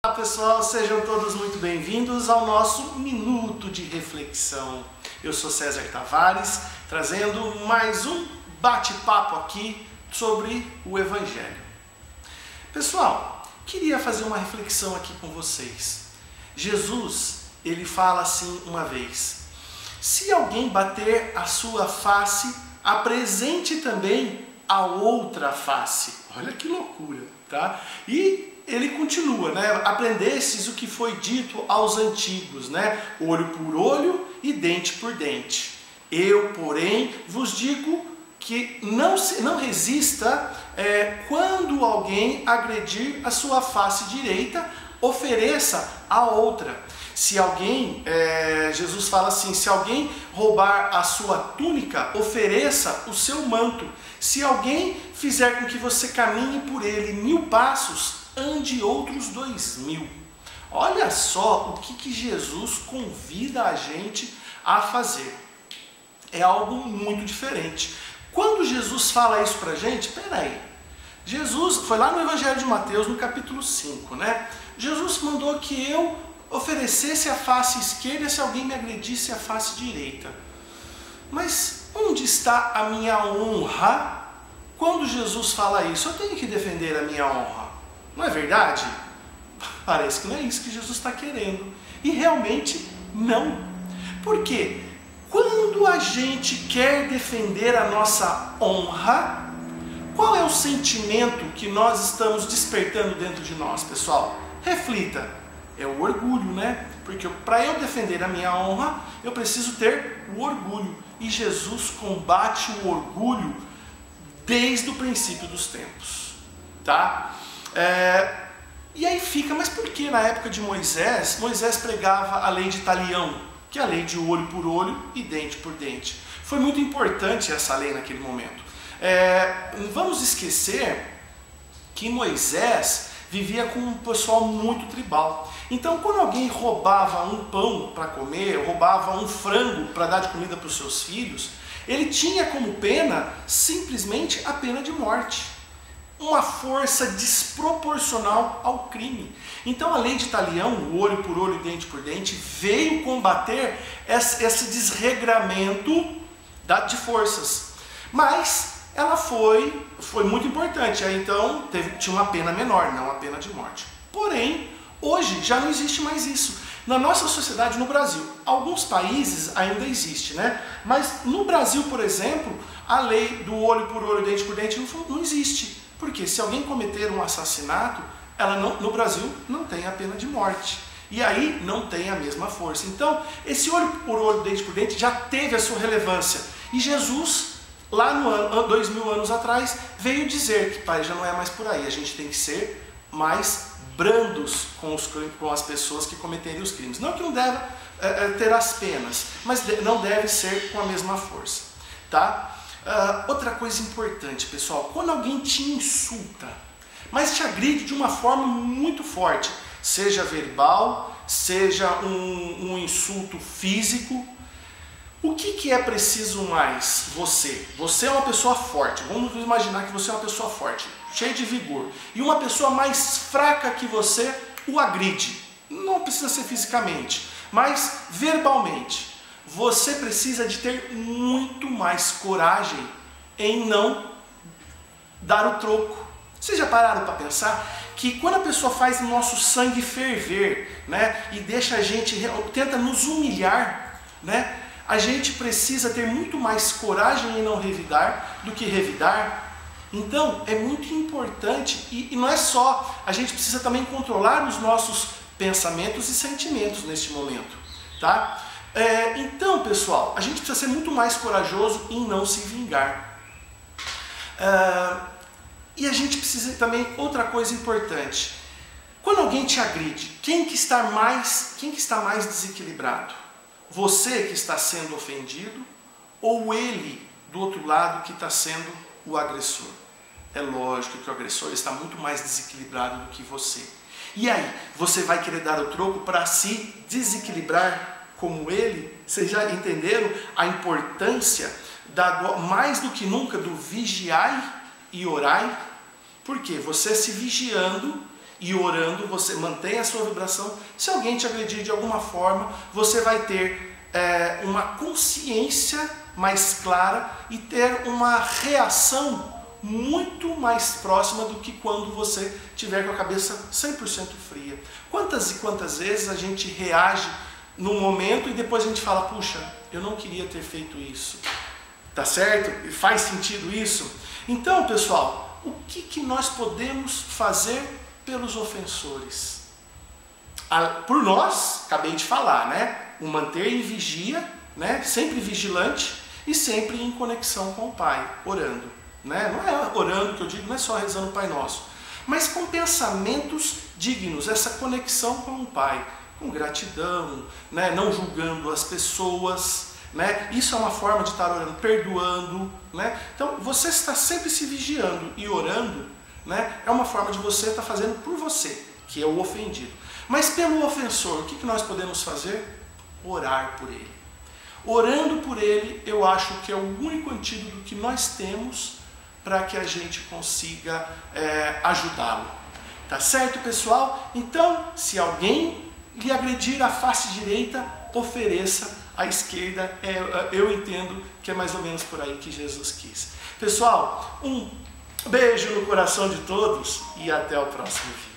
Olá pessoal, sejam todos muito bem-vindos ao nosso Minuto de Reflexão. Eu sou César Tavares, trazendo mais um bate-papo aqui sobre o Evangelho. Pessoal, queria fazer uma reflexão aqui com vocês. Jesus, ele fala assim uma vez: se alguém bater a sua face, apresente também a outra face. Olha que loucura, tá? E ele continua, né? Aprendestes o que foi dito aos antigos, né? Olho por olho e dente por dente. Eu, porém, vos digo que não resista quando alguém agredir a sua face direita, ofereça a outra. Se alguém, Jesus fala assim, se alguém roubar a sua túnica, ofereça o seu manto. Se alguém fizer com que você caminhe por ele 1000 passos, ande outros 2000. Olha só o que Jesus convida a gente a fazer. É algo muito diferente. Quando Jesus fala isso pra gente, peraí, Jesus, foi lá no Evangelho de Mateus, no capítulo 5, né? Jesus mandou que eu oferecesse a face esquerda se alguém me agredisse a face direita. Mas onde está a minha honra? Quando Jesus fala isso, eu tenho que defender a minha honra. Não é verdade? Parece que não é isso que Jesus está querendo. E realmente não. Por quê? Quando a gente quer defender a nossa honra, qual é o sentimento que nós estamos despertando dentro de nós, pessoal? Reflita. É o orgulho, né? Porque para eu defender a minha honra, eu preciso ter o orgulho. E Jesus combate o orgulho desde o princípio dos tempos. Tá? E aí fica, mas por que na época de Moisés pregava a lei de talião, que é a lei de olho por olho e dente por dente? Foi muito importante essa lei naquele momento. Vamos esquecer que Moisés vivia com um pessoal muito tribal. Então quando alguém roubava um pão para comer, roubava um frango para dar de comida para os seus filhos, ele tinha como pena simplesmente a pena de morte. Uma força desproporcional ao crime. Então a lei de talião, o olho por olho e dente por dente, veio combater esse desregramento de forças. Mas ela foi muito importante. Aí, então tinha uma pena menor, não a pena de morte. Porém, hoje já não existe mais isso. Na nossa sociedade, no Brasil, alguns países ainda existe, né? Mas no Brasil, por exemplo, a lei do olho por olho e dente por dente não existe. Porque se alguém cometer um assassinato, no Brasil não tem a pena de morte. E aí não tem a mesma força. Então, esse olho por olho, dente por dente já teve a sua relevância. E Jesus, lá no ano 2000 anos atrás, veio dizer que, pai, já não é mais por aí. A gente tem que ser mais brandos com as pessoas que cometerem os crimes. Não que não deve ter as penas, mas não deve ser com a mesma força. Tá? Outra coisa importante, pessoal, quando alguém te insulta, mas te agride de uma forma muito forte, seja verbal, seja um insulto físico, o que é preciso mais? Você é uma pessoa forte, vamos imaginar que você é uma pessoa forte, cheia de vigor, e uma pessoa mais fraca que você o agride, não precisa ser fisicamente, mas verbalmente. Você precisa de ter muito mais coragem em não dar o troco. Vocês já pararam para pensar que quando a pessoa faz o nosso sangue ferver, né, e deixa a gente, tenta nos humilhar, né, a gente precisa ter muito mais coragem em não revidar do que revidar. Então é muito importante, e não é só, a gente precisa também controlar os nossos pensamentos e sentimentos neste momento, tá? Então, pessoal, a gente precisa ser muito mais corajoso em não se vingar. E a gente precisa também, outra coisa importante, quando alguém te agride, quem que está mais desequilibrado? Você que está sendo ofendido ou ele do outro lado que está sendo o agressor? É lógico que o agressor está muito mais desequilibrado do que você. E aí, você vai querer dar o troco para se desequilibrar como ele? Vocês já entenderam a importância, mais do que nunca, do vigiai e orai? Porque você se vigiando e orando, você mantém a sua vibração. Se alguém te agredir de alguma forma, você vai ter uma consciência mais clara e ter uma reação muito mais próxima do que quando você tiver com a cabeça 100% fria. Quantas e quantas vezes a gente reage num momento e depois a gente fala, puxa, eu não queria ter feito isso. Tá certo? E faz sentido isso? Então, pessoal, o que nós podemos fazer pelos ofensores? Por nós, acabei de falar, né? O manter em vigia, né? Sempre vigilante e sempre em conexão com o Pai, orando. Né? Não é orando que eu digo, não é só rezando o Pai Nosso, mas com pensamentos dignos, essa conexão com o Pai, com gratidão, né? Não julgando as pessoas. Né? Isso é uma forma de estar orando, perdoando. Né? Então, você está sempre se vigiando e orando, né? É uma forma de você estar fazendo por você, que é o ofendido. Mas pelo ofensor, o que nós podemos fazer? Orar por ele. Orando por ele, eu acho que é o único antídoto que nós temos para que a gente consiga ajudá-lo. Tá certo, pessoal? Então, se alguém lhe agredir a face direita, ofereça a esquerda. Eu entendo que é mais ou menos por aí que Jesus quis. Pessoal, um beijo no coração de todos e até o próximo vídeo.